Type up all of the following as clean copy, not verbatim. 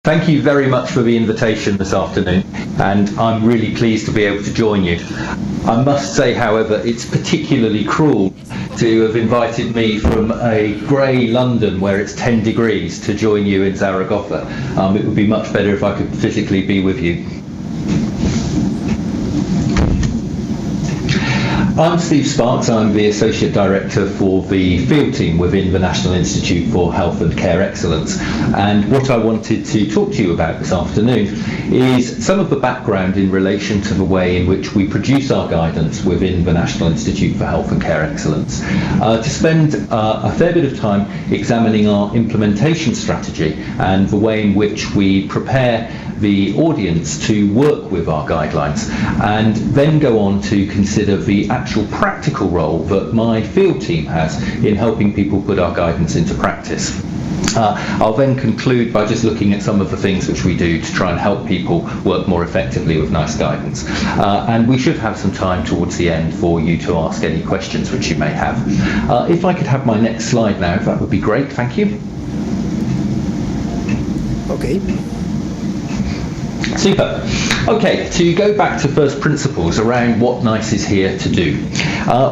Thank you very much for the invitation this afternoon, and I'm really pleased to be able to join you. I must say, however, it's particularly cruel to have invited me from a grey London where it's 10 degrees to join you in Zaragoza. It would be much better if I could physically be with you. I'm Steve Sparks. I'm the Associate Director for the field team within the National Institute for Health and Care Excellence. And what I wanted to talk to you about this afternoon is some of the background in relation to the way in which we produce our guidance within the National Institute for Health and Care Excellence. To spend a fair bit of time examining our implementation strategy and the way in which we prepare the audience to work with our guidelines, and then go on to consider the actual practical role that my field team has in helping people put our guidance into practice. I'll then conclude by just looking at some of the things which we do to try and help people work more effectively with NICE guidance. And we should have some time towards the end for you to ask any questions which you may have. If I could have my next slide now, that would be great. Thank you. Okay. Super. Okay, to go back to first principles around what NICE is here to do.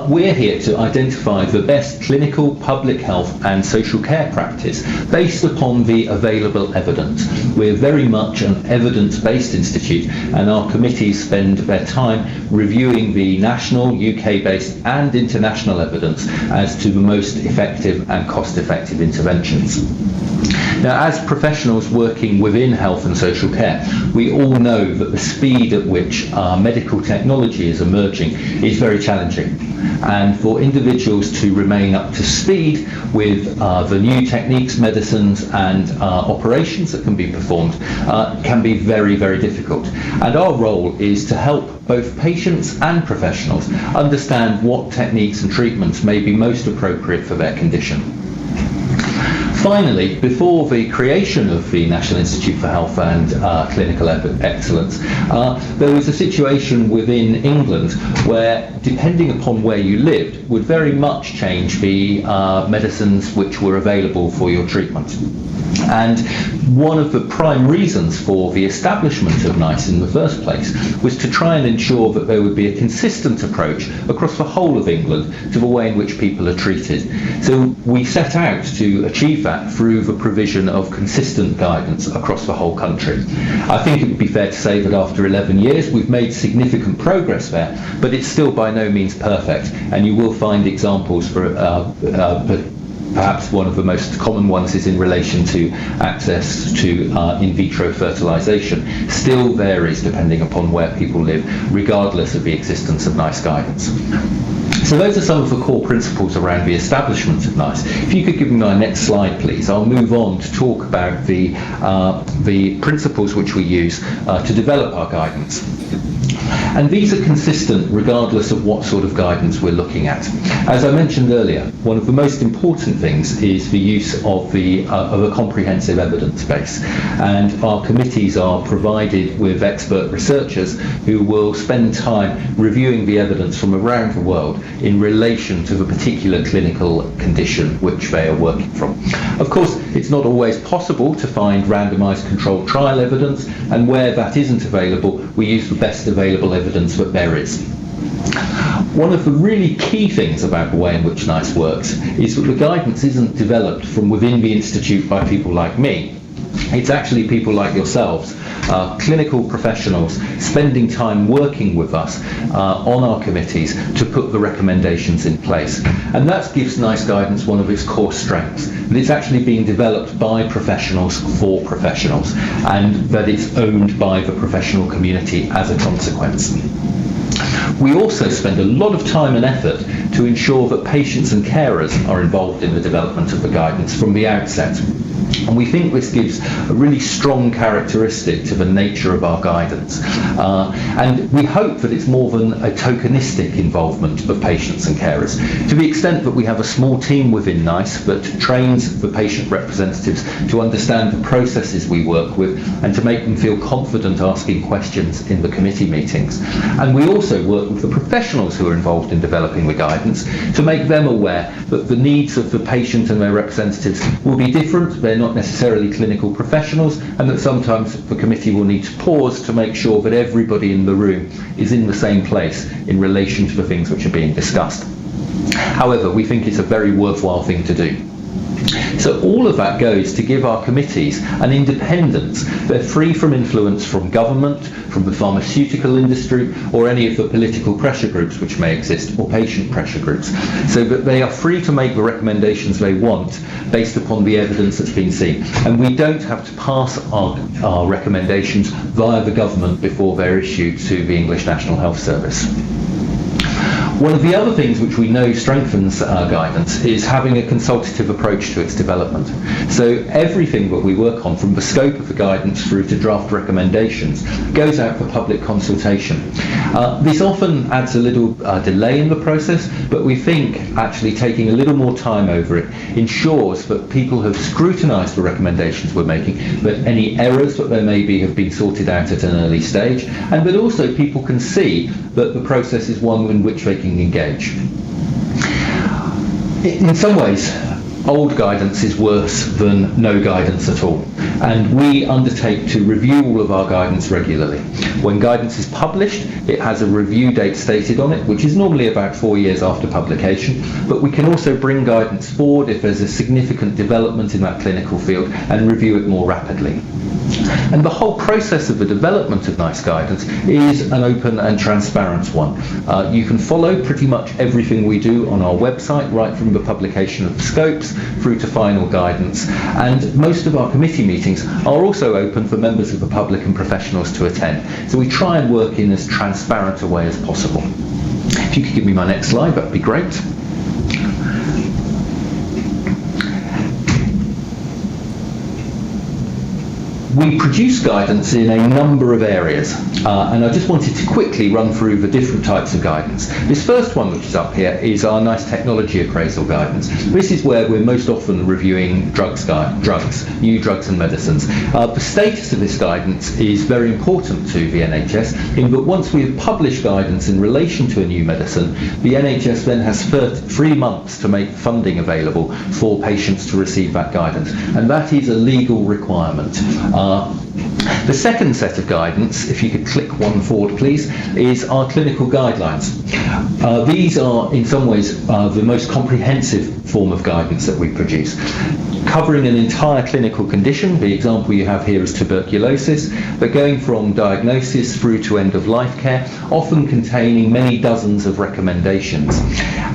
We're here to identify the best clinical, public health and social care practice based upon the available evidence. We're very much an evidence-based institute, and our committees spend their time reviewing the national, UK-based and international evidence as to the most effective and cost-effective interventions. Now, as professionals working within health and social care, we all know that the speed at which medical technology is emerging is very challenging. And for individuals to remain up to speed with the new techniques, medicines and operations that can be performed can be very, very difficult. And our role is to help both patients and professionals understand what techniques and treatments may be most appropriate for their condition. Finally, before the creation of the National Institute for Health and Clinical Excellence, there was a situation within England where, depending upon where you lived, would very much change the medicines which were available for your treatment. And one of the prime reasons for the establishment of NICE in the first place was to try and ensure that there would be a consistent approach across the whole of England to the way in which people are treated. So we set out to achieve that through the provision of consistent guidance across the whole country. I think it would be fair to say that after 11 years we've made significant progress there, but it's still by no means perfect, and you will find examples for perhaps one of the most common ones is in relation to access to in vitro fertilization. Still varies depending upon where people live, regardless of the existence of NICE guidance. So those are some of the core principles around the establishment of NICE. If you could give me my next slide, please, I'll move on to talk about the principles which we use to develop our guidance. And these are consistent regardless of what sort of guidance we're looking at. As I mentioned earlier, one of the most important things is the use of a comprehensive evidence base. And our committees are provided with expert researchers who will spend time reviewing the evidence from around the world in relation to the particular clinical condition which they are working from. Of course, it's not always possible to find randomized controlled trial evidence, and where that isn't available, we use the best available evidence that there is. One of the really key things about the way in which NICE works is that the guidance isn't developed from within the Institute by people like me. It's actually people like yourselves, clinical professionals, spending time working with us on our committees to put the recommendations in place. And that gives NICE guidance one of its core strengths, that it's actually being developed by professionals for professionals, and that it's owned by the professional community as a consequence. We also spend a lot of time and effort to ensure that patients and carers are involved in the development of the guidance from the outset. And we think this gives a really strong characteristic to the nature of our guidance. And we hope that it's more than a tokenistic involvement of patients and carers, to the extent that we have a small team within NICE that trains the patient representatives to understand the processes we work with and to make them feel confident asking questions in the committee meetings. And we also work with the professionals who are involved in developing the guidance to make them aware that the needs of the patient and their representatives will be different. they're not necessarily clinical professionals, and that sometimes the committee will need to pause to make sure that everybody in the room is in the same place in relation to the things which are being discussed. However, we think it's a very worthwhile thing to do. So all of that goes to give our committees an independence. They're free from influence from government, from the pharmaceutical industry, or any of the political pressure groups which may exist, or patient pressure groups. So that they are free to make the recommendations they want based upon the evidence that's been seen. And we don't have to pass our recommendations via the government before they're issued to the English National Health Service. One of the other things which we know strengthens our guidance is having a consultative approach to its development. So everything that we work on, from the scope of the guidance through to draft recommendations, goes out for public consultation. This often adds a little delay in the process, but we think actually taking a little more time over it ensures that people have scrutinised the recommendations we're making, that any errors that there may be have been sorted out at an early stage, and that also people can see that the process is one in which they can engage. In some ways, old guidance is worse than no guidance at all, and we undertake to review all of our guidance regularly. When guidance is published, it has a review date stated on it, which is normally about 4 years after publication, but we can also bring guidance forward if there's a significant development in that clinical field and review it more rapidly. And the whole process of the development of NICE guidance is an open and transparent one. You can follow pretty much everything we do on our website, right from the publication of the scopes through to final guidance. And most of our committee meetings are also open for members of the public and professionals to attend. So we try and work in as transparent a way as possible. If you could give me my next slide, that would be great. We produce guidance in a number of areas, and I just wanted to quickly run through the different types of guidance. This first one, which is up here, is our NICE technology appraisal guidance. This is where we're most often reviewing new drugs and medicines. The status of this guidance is very important to the NHS, in that once we have published guidance in relation to a new medicine, the NHS then has 3 months to make funding available for patients to receive that guidance, and that is a legal requirement. The second set of guidance, if you could click one forward please, is our clinical guidelines. These are in some ways the most comprehensive form of guidance that we produce, covering an entire clinical condition. The example you have here is tuberculosis, but going from diagnosis through to end-of-life care, often containing many dozens of recommendations.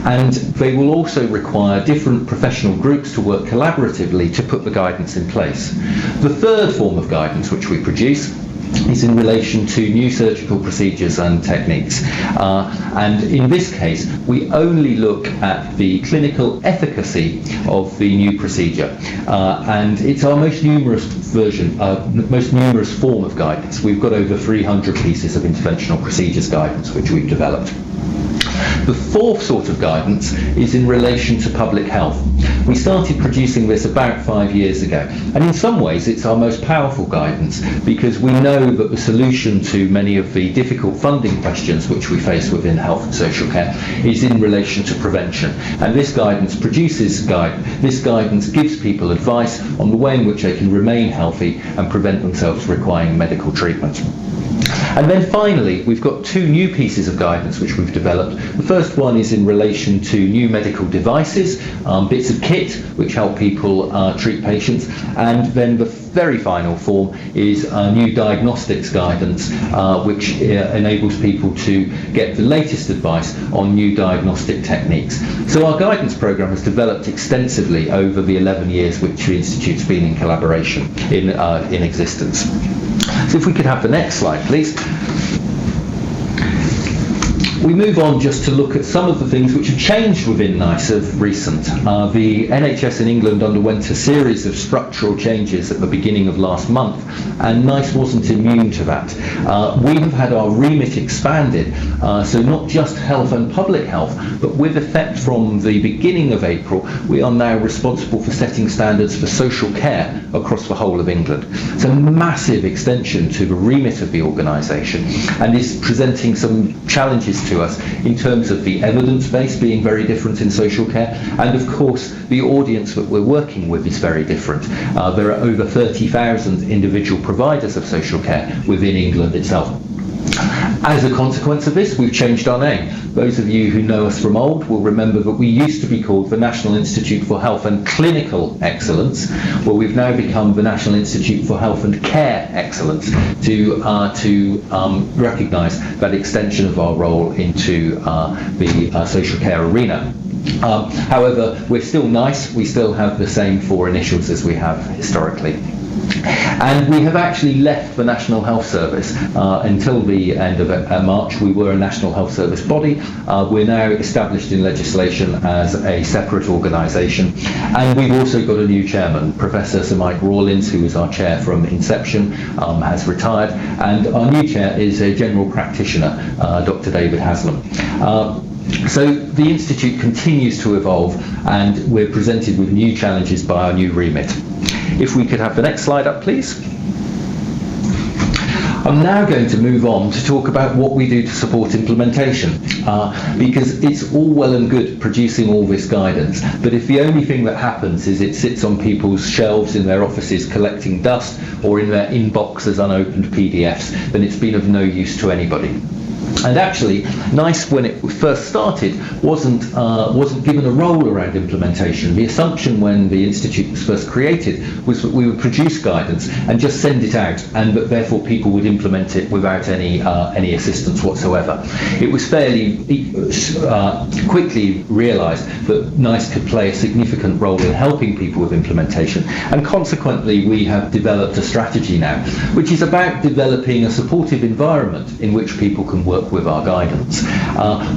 And they will also require different professional groups to work collaboratively to put the guidance in place. The third form of guidance which we produce is in relation to new surgical procedures and techniques. And in this case, we only look at the clinical efficacy of the new procedure. And it's our most numerous form of guidance. We've got over 300 pieces of interventional procedures guidance which we've developed. The fourth sort of guidance is in relation to public health. We started producing this about 5 years ago, and in some ways it's our most powerful guidance, because we know that the solution to many of the difficult funding questions which we face within health and social care is in relation to prevention. And this guidance gives people advice on the way in which they can remain healthy and prevent themselves requiring medical treatment. And then finally, we've got 2 new pieces of guidance which we've developed. The first one is in relation to new medical devices, bits of kit which help people treat patients, and then the very final form is new diagnostics guidance, which enables people to get the latest advice on new diagnostic techniques. So our guidance programme has developed extensively over the 11 years which the Institute's been in collaboration in existence. So if we could have the next slide, please. We move on just to look at some of the things which have changed within NICE of recent. The NHS in England underwent a series of structural changes at the beginning of last month, and NICE wasn't immune to that. We have had our remit expanded, so not just health and public health, but with effect from the beginning of April, we are now responsible for setting standards for social care across the whole of England. It's a massive extension to the remit of the organisation, and is presenting some challenges to to us in terms of the evidence base being very different in social care, and of course the audience that we're working with is very different. There are over 30,000 individual providers of social care within England itself. As a consequence of this, we've changed our name. Those of you who know us from old will remember that we used to be called the National Institute for Health and Clinical Excellence. Well, we've now become the National Institute for Health and Care Excellence to recognise that extension of our role into the social care arena. However, we're still NICE. We still have the same 4 initials as we have historically. And we have actually left the National Health Service. Until the end of March, we were a National Health Service body. We're now established in legislation as a separate organisation. And we've also got a new chairman, Professor Sir Mike Rawlins, who was our chair from inception, has retired. And our new chair is a general practitioner, Dr. David Haslam. So the Institute continues to evolve, and we're presented with new challenges by our new remit. If we could have the next slide up, please. I'm now going to move on to talk about what we do to support implementation, because it's all well and good producing all this guidance, but if the only thing that happens is it sits on people's shelves in their offices collecting dust, or in their inbox as unopened PDFs, then it's been of no use to anybody. And actually, NICE, when it first started, wasn't given a role around implementation. The assumption when the Institute was first created was that we would produce guidance and just send it out, and that therefore people would implement it without any assistance whatsoever. It was fairly quickly realised that NICE could play a significant role in helping people with implementation, and consequently we have developed a strategy now, which is about developing a supportive environment in which people can work with our guidance.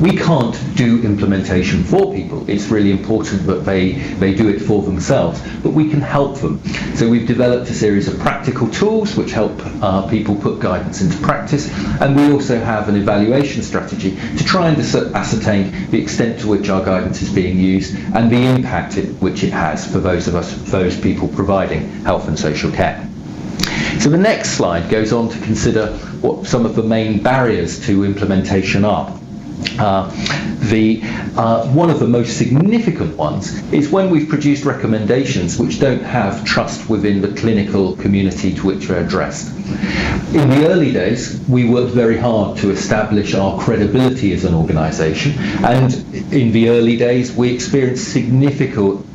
We can't do implementation for people. It's really important that they do it for themselves, but we can help them. So we've developed a series of practical tools which help people put guidance into practice, and we also have an evaluation strategy to try and ascertain the extent to which our guidance is being used and the impact which it has for those people providing health and social care. So the next slide goes on to consider what some of the main barriers to implementation are. One of the most significant ones is when we've produced recommendations which don't have trust within the clinical community to which they're addressed. In the early days, we worked very hard to establish our credibility as an organisation, and in the early days we experienced significant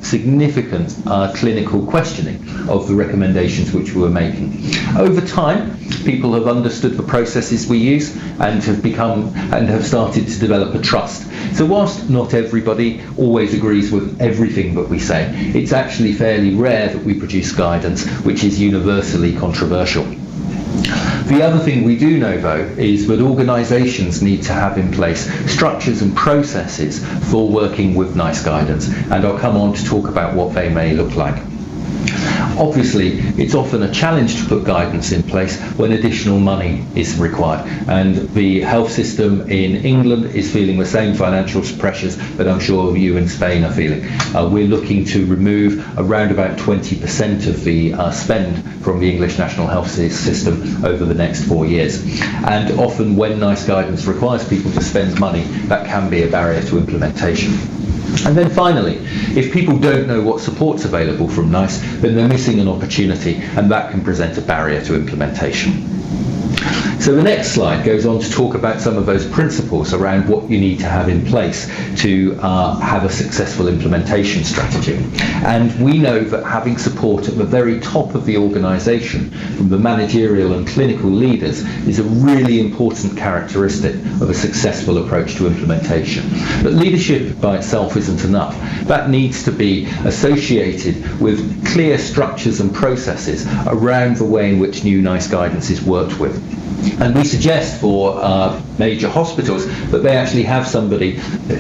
clinical questioning of the recommendations which we were making. Over time, people have understood the processes we use and have started to develop a trust. So whilst not everybody always agrees with everything that we say, it's actually fairly rare that we produce guidance which is universally controversial. The other thing we do know, though, is that organisations need to have in place structures and processes for working with NICE guidance, and I'll come on to talk about what they may look like. Obviously, it's often a challenge to put guidance in place when additional money is required, and the health system in England is feeling the same financial pressures that I'm sure you in Spain are feeling. We're looking to remove around about 20% of the spend from the English National Health System over the next 4 years. And often when NICE guidance requires people to spend money, that can be a barrier to implementation. And then finally, if people don't know what support's available from NICE, then they're missing an opportunity, and that can present a barrier to implementation. So the next slide goes on to talk about some of those principles around what you need to have in place to have a successful implementation strategy. And we know that having support at the very top of the organisation, from the managerial and clinical leaders, is a really important characteristic of a successful approach to implementation. But leadership by itself isn't enough. That needs to be associated with clear structures and processes around the way in which new NICE guidance is worked with. And we suggest for major hospitals that they actually have somebody,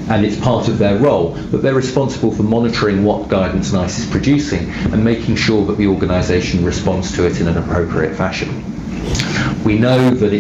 and it's part of their role, that they're responsible for monitoring what guidance NICE is producing and making sure that the organisation responds to it in an appropriate fashion. We know that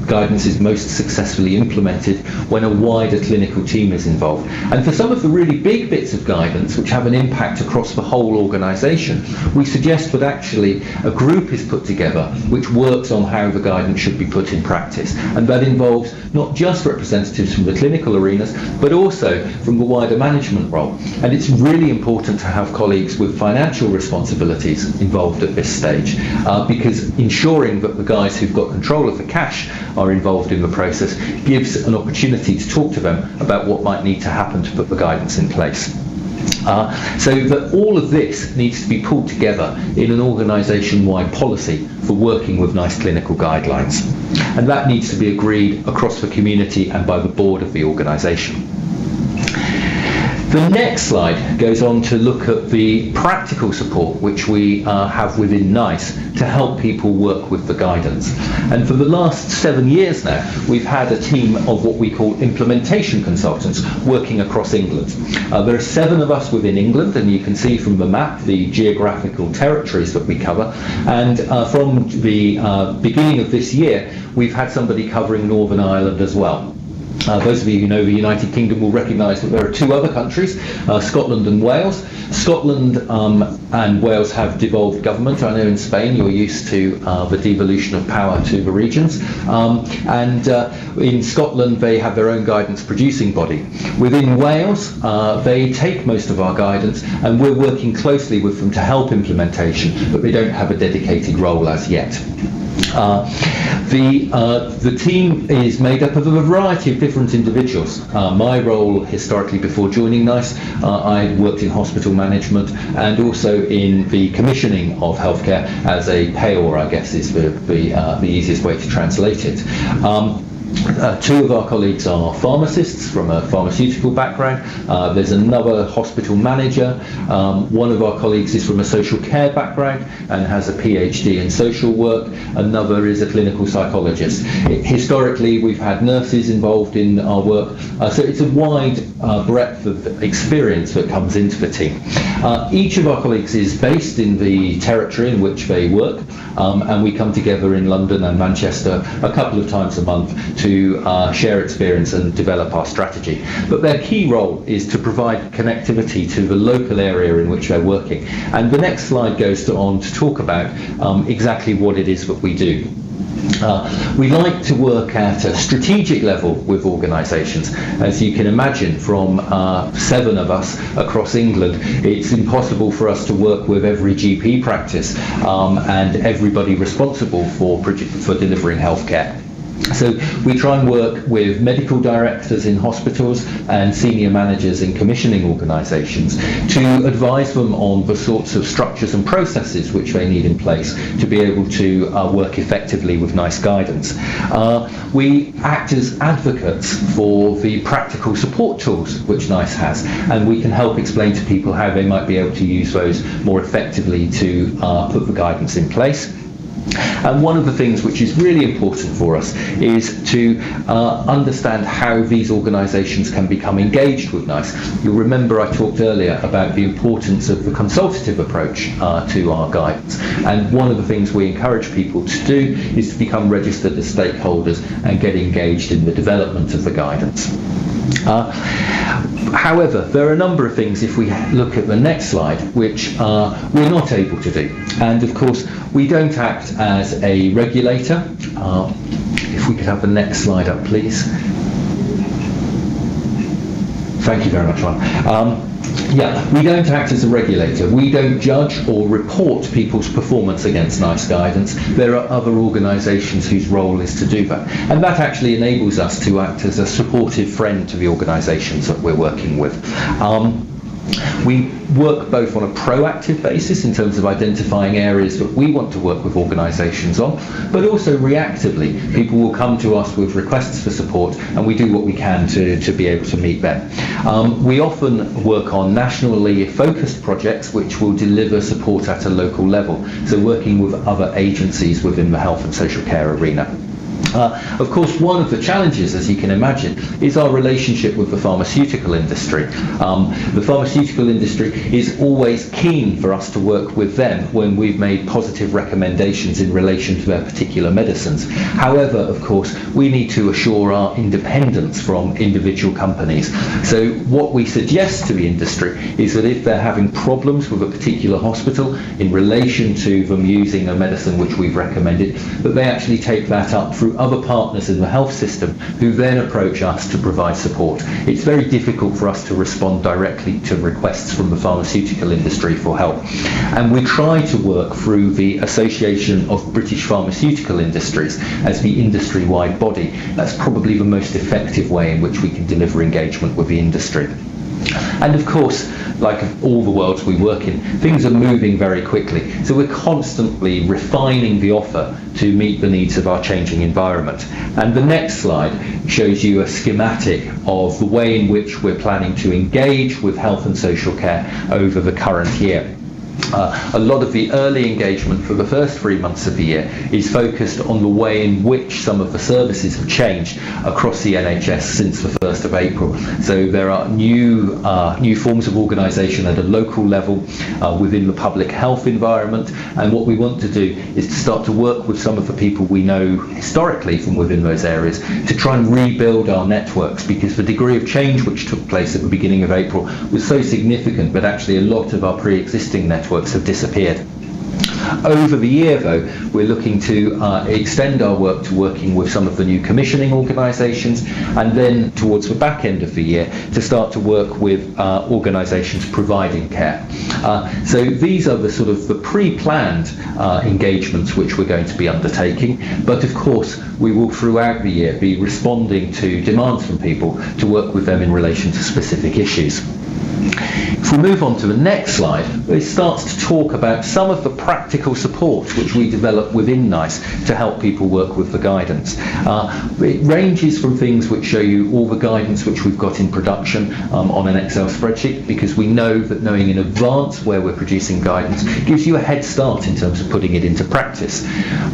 guidance is most successfully implemented when a wider clinical team is involved. And for some of the really big bits of guidance which have an impact across the whole organisation, we suggest that actually a group is put together which works on how the guidance should be put in practice. And that involves not just representatives from the clinical arenas, but also from the wider management role. And it's really important to have colleagues with financial responsibilities involved at this stage, because ensuring that the guys who've got control of the cash are involved in the process gives an opportunity to talk to them about what might need to happen to put the guidance in place. So that all of this needs to be pulled together in an organisation-wide policy for working with NICE clinical guidelines. And that needs to be agreed across the community and by the board of the organisation. The next slide goes on to look at the practical support which we have within NICE to help people work with the guidance. And for the last 7 years now, we've had a team of what we call implementation consultants working across England. There are 7 of us within England, and you can see from the map the geographical territories that we cover. And from the beginning of this year, we've had somebody covering Northern Ireland as well. Those of you who know the United Kingdom will recognise that there are 2 other countries, Scotland and Wales. Scotland and Wales have devolved government. I know in Spain you're used to the devolution of power to the regions. And in Scotland they have their own guidance producing body. Within Wales they take most of our guidance, and we're working closely with them to help implementation, but they don't have a dedicated role as yet. The team is made up of a variety of different individuals. My role historically before joining NICE, I worked in hospital management and also in the commissioning of healthcare as a payor, I guess is the easiest way to translate it. 2 of our colleagues are pharmacists from a pharmaceutical background. There's another hospital manager. One of our colleagues is from a social care background and has a PhD in social work. Another is a clinical psychologist. Historically, we've had nurses involved in our work. So it's a wide breadth of experience that comes into the team. Each of our colleagues is based in the territory in which they work, and we come together in London and Manchester a couple of times a month to share experience and develop our strategy. But their key role is to provide connectivity to the local area in which they're working. And the next slide goes on to talk about exactly what it is that we do. We like to work at a strategic level with organisations. As you can imagine, from 7 of us across England, it's impossible for us to work with every GP practice and everybody responsible for delivering healthcare. So we try and work with medical directors in hospitals and senior managers in commissioning organisations to advise them on the sorts of structures and processes which they need in place to be able to work effectively with NICE guidance. We act as advocates for the practical support tools which NICE has, and we can help explain to people how they might be able to use those more effectively to put the guidance in place. And one of the things which is really important for us is to understand how these organisations can become engaged with NICE. You'll remember I talked earlier about the importance of the consultative approach to our guidance, and one of the things we encourage people to do is to become registered as stakeholders and get engaged in the development of the guidance. However, there are a number of things, if we look at the next slide, which we're not able to do. And of course, we don't act as a regulator. If we could have the next slide up, please. Thank you very much, Ron. We don't act as a regulator. We don't judge or report people's performance against NICE guidance. There are other organisations whose role is to do that. And that actually enables us to act as a supportive friend to the organisations that we're working with. We work both on a proactive basis in terms of identifying areas that we want to work with organisations on, but also reactively. People will come to us with requests for support, and we do what we can to be able to meet them. We often work on nationally focused projects which will deliver support at a local level, so working with other agencies within the health and social care arena. Of course, one of the challenges, as you can imagine, is our relationship with the pharmaceutical industry. The pharmaceutical industry is always keen for us to work with them when we've made positive recommendations in relation to their particular medicines. However, of course, we need to assure our independence from individual companies. So what we suggest to the industry is that if they're having problems with a particular hospital in relation to them using a medicine which we've recommended, that they actually take that up through other partners in the health system who then approach us to provide support. It's very difficult for us to respond directly to requests from the pharmaceutical industry for help. And we try to work through the Association of British Pharmaceutical Industries as the industry-wide body. That's probably the most effective way in which we can deliver engagement with the industry. And of course, like all the worlds we work in, things are moving very quickly. So we're constantly refining the offer to meet the needs of our changing environment. And the next slide shows you a schematic of the way in which we're planning to engage with health and social care over the current year. A lot of the early engagement for the first 3 months of the year is focused on the way in which some of the services have changed across the NHS since the 1st of April. So there are new forms of organisation at a local level within the public health environment, and what we want to do is to start to work with some of the people we know historically from within those areas to try and rebuild our networks, because the degree of change which took place at the beginning of April was so significant, but actually a lot of our pre-existing networks have disappeared. Over the year, though, we're looking to extend our work to working with some of the new commissioning organisations, and then towards the back end of the year to start to work with organisations providing care. So these are the sort of the pre-planned engagements which we're going to be undertaking, but of course we will throughout the year be responding to demands from people to work with them in relation to specific issues. If we move on to the next slide, it starts to talk about some of the practical support which we develop within NICE to help people work with the guidance. It ranges from things which show you all the guidance which we've got in production on an Excel spreadsheet, because we know that knowing in advance where we're producing guidance gives you a head start in terms of putting it into practice.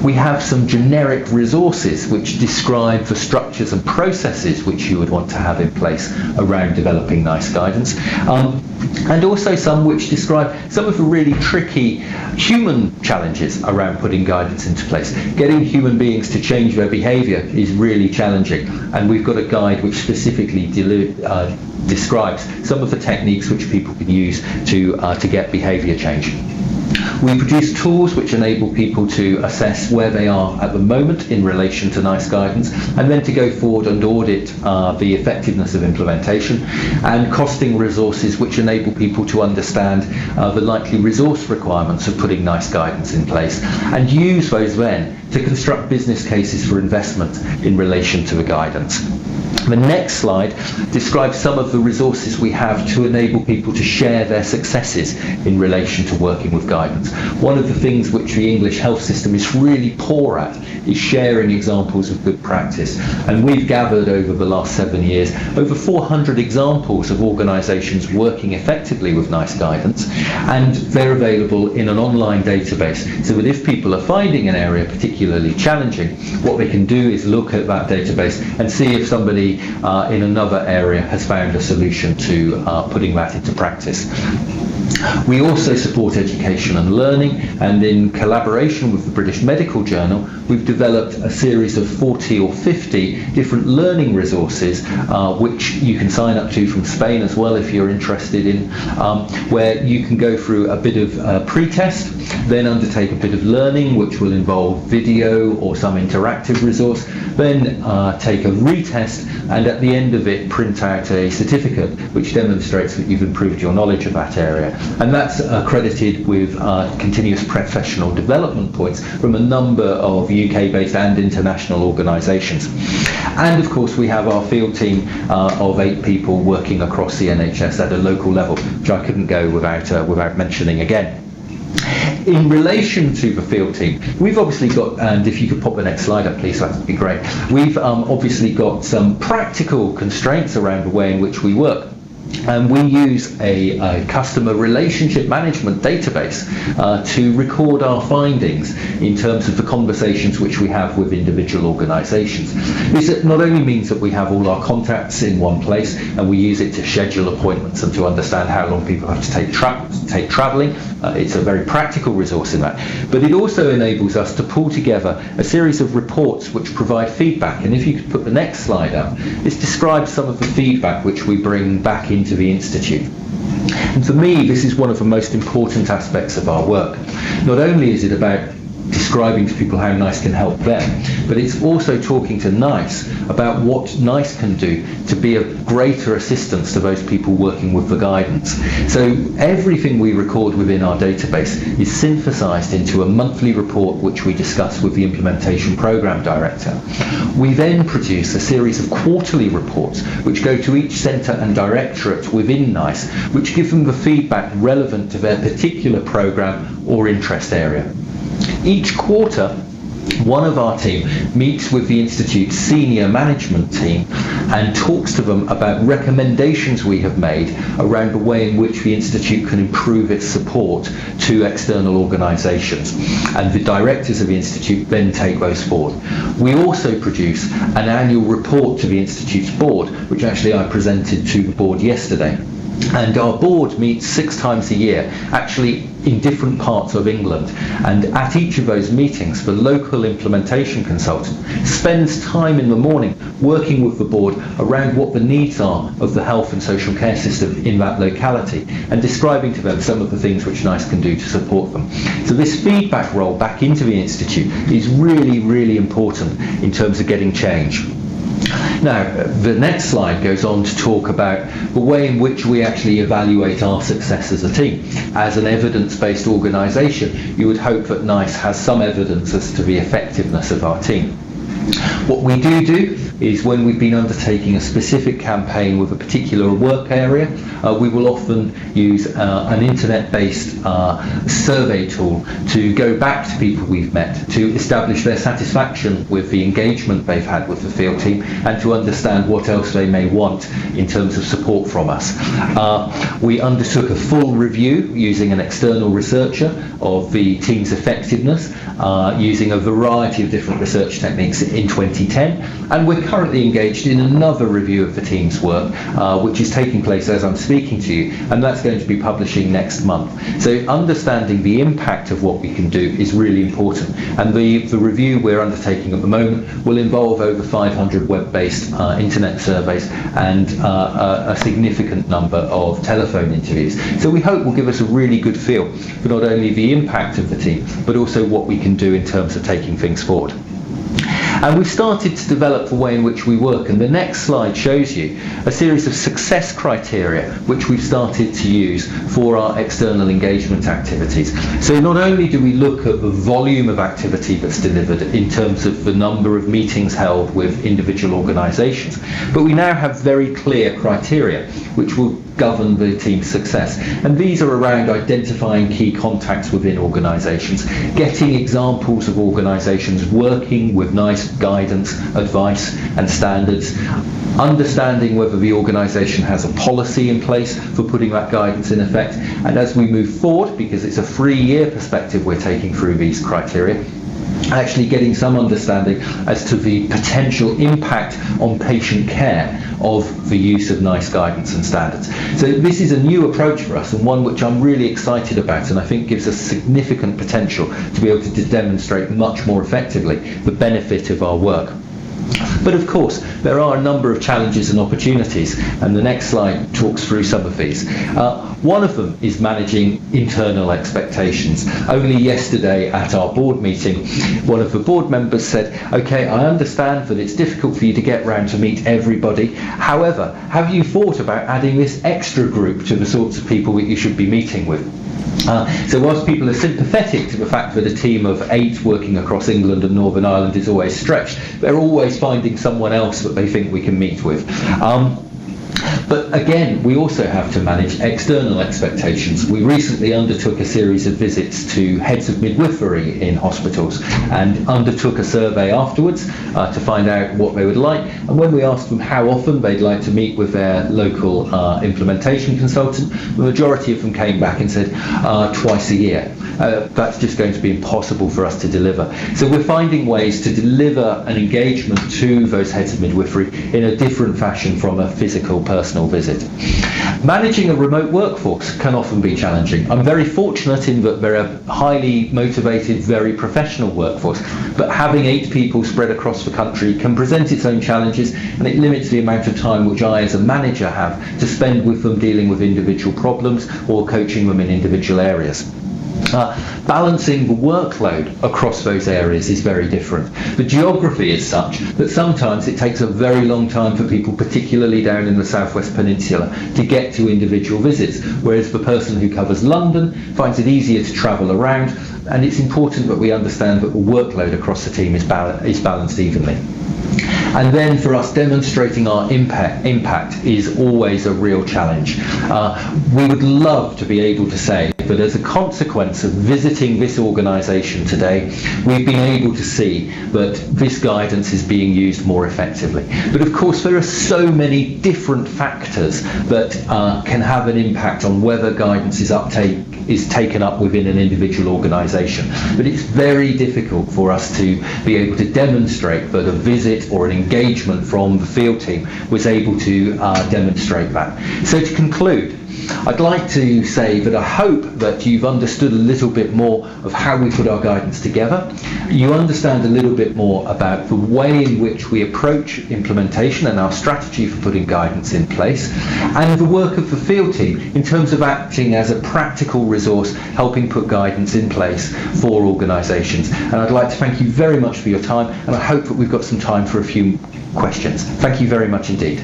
We have some generic resources which describe the structures and processes which you would want to have in place around developing NICE guidance. And also some which describe some of the really tricky human challenges around putting guidance into place. Getting human beings to change their behaviour is really challenging, and we've got a guide which specifically describes some of the techniques which people can use to get behaviour change. We produce tools which enable people to assess where they are at the moment in relation to NICE guidance, and then to go forward and audit the effectiveness of implementation, and costing resources which enable people to understand the likely resource requirements of putting NICE guidance in place, and use those then to construct business cases for investment in relation to the guidance. The next slide describes some of the resources we have to enable people to share their successes in relation to working with guidance. One of the things which the English health system is really poor at is sharing examples of good practice. And we've gathered over the last 7 years over 400 examples of organisations working effectively with NICE guidance, and they're available in an online database, so that if people are finding an area particularly challenging, what they can do is look at that database and see if somebody in another area has found a solution to putting that into practice. We also support education and learning, and in collaboration with the British Medical Journal, we've developed a series of 40 or 50 different learning resources which you can sign up to from Spain as well if you're interested in, where you can go through a bit of pre-test, then undertake a bit of learning which will involve video or some interactive resource, then take a retest, and at the end of it print out a certificate which demonstrates that you've improved your knowledge of that area. And that's accredited with continuous professional development points from a number of UK-based and international organisations. And of course we have our field team of 8 people working across the NHS at a local level, which I couldn't go without mentioning again. In relation to the field team, we've obviously got, and if you could pop the next slide up please, that would be great. We've obviously got some practical constraints around the way in which we work. And we use a customer relationship management database to record our findings in terms of the conversations which we have with individual organisations. This not only means that we have all our contacts in one place, and we use it to schedule appointments and to understand how long people have to take travelling. It's a very practical resource in that. But it also enables us to pull together a series of reports which provide feedback. And if you could put the next slide up, this describes some of the feedback which we bring back into the Institute. And for me, this is one of the most important aspects of our work. Not only is it about describing to people how NICE can help them, but it's also talking to NICE about what NICE can do to be of greater assistance to those people working with the guidance. So everything we record within our database is synthesized into a monthly report which we discuss with the Implementation Programme Director. We then produce a series of quarterly reports which go to each centre and directorate within NICE, which give them the feedback relevant to their particular programme or interest area. Each quarter, one of our team meets with the Institute's senior management team and talks to them about recommendations we have made around the way in which the Institute can improve its support to external organisations. And the directors of the Institute then take those forward. We also produce an annual report to the Institute's board, which actually I presented to the board yesterday. And our board meets 6 times a year, actually in different parts of England. And at each of those meetings, the local implementation consultant spends time in the morning working with the board around what the needs are of the health and social care system in that locality and describing to them some of the things which NICE can do to support them. So this feedback role back into the Institute is really, really important in terms of getting change. Now, the next slide goes on to talk about the way in which we actually evaluate our success as a team. As an evidence-based organisation, you would hope that NICE has some evidence as to the effectiveness of our team. What we do is when we've been undertaking a specific campaign with a particular work area, we will often use an internet-based survey tool to go back to people we've met to establish their satisfaction with the engagement they've had with the field team and to understand what else they may want in terms of support from us. We undertook a full review using an external researcher of the team's effectiveness using a variety of different research techniques in 2010, and we're currently engaged in another review of the team's work which is taking place as I'm speaking to you, and that's going to be publishing next month. So understanding the impact of what we can do is really important, and the review we're undertaking at the moment will involve over 500 web-based internet surveys and a significant number of telephone interviews. So we hope will give us a really good feel for not only the impact of the team but also what we can do in terms of taking things forward. And we've started to develop the way in which we work, and the next slide shows you a series of success criteria which we've started to use for our external engagement activities. So not only do we look at the volume of activity that's delivered in terms of the number of meetings held with individual organisations, but we now have very clear criteria which will govern the team's success. And these are around identifying key contacts within organisations, getting examples of organisations working with NICE guidance, advice and standards, understanding whether the organisation has a policy in place for putting that guidance in effect, and as we move forward, because it's a 3-year perspective we're taking through these criteria, actually getting some understanding as to the potential impact on patient care of the use of NICE guidance and standards. So this is a new approach for us, and one which I'm really excited about, and I think gives us significant potential to be able to demonstrate much more effectively the benefit of our work. But of course, there are a number of challenges and opportunities, and the next slide talks through some of these. One of them is managing internal expectations. Only yesterday at our board meeting, one of the board members said, "Okay, I understand that it's difficult for you to get round to meet everybody. However, have you thought about adding this extra group to the sorts of people that you should be meeting with?" So whilst people are sympathetic to the fact that a team of 8 working across England and Northern Ireland is always stretched, they're always finding someone else that they think we can meet with. But again, we also have to manage external expectations. We recently undertook a series of visits to heads of midwifery in hospitals and undertook a survey afterwards to find out what they would like. And when we asked them how often they'd like to meet with their local implementation consultant, the majority of them came back and said twice a year. That's just going to be impossible for us to deliver. So we're finding ways to deliver an engagement to those heads of midwifery in a different fashion from a physical personal visit. Managing a remote workforce can often be challenging. I'm very fortunate in that they're a highly motivated, very professional workforce, but having 8 people spread across the country can present its own challenges, and it limits the amount of time which I as a manager have to spend with them dealing with individual problems or coaching them in individual areas. Balancing the workload across those areas is very different. The geography is such that sometimes it takes a very long time for people, particularly down in the Southwest Peninsula, to get to individual visits, whereas the person who covers London finds it easier to travel around, and it's important that we understand that the workload across the team is balanced evenly. And then for us, demonstrating our impact is always a real challenge. We would love to be able to say that as a consequence of visiting this organisation today, we've been able to see that this guidance is being used more effectively. But of course, there are so many different factors that can have an impact on whether guidance is taken up within an individual organisation. But it's very difficult for us to be able to demonstrate that a visit or an engagement from the field team was able to demonstrate that. So to conclude, I'd like to say that I hope that you've understood a little bit more of how we put our guidance together. You understand a little bit more about the way in which we approach implementation and our strategy for putting guidance in place, and the work of the field team in terms of acting as a practical resource helping put guidance in place for organisations. And I'd like to thank you very much for your time, and I hope that we've got some time for a few questions. Thank you very much indeed.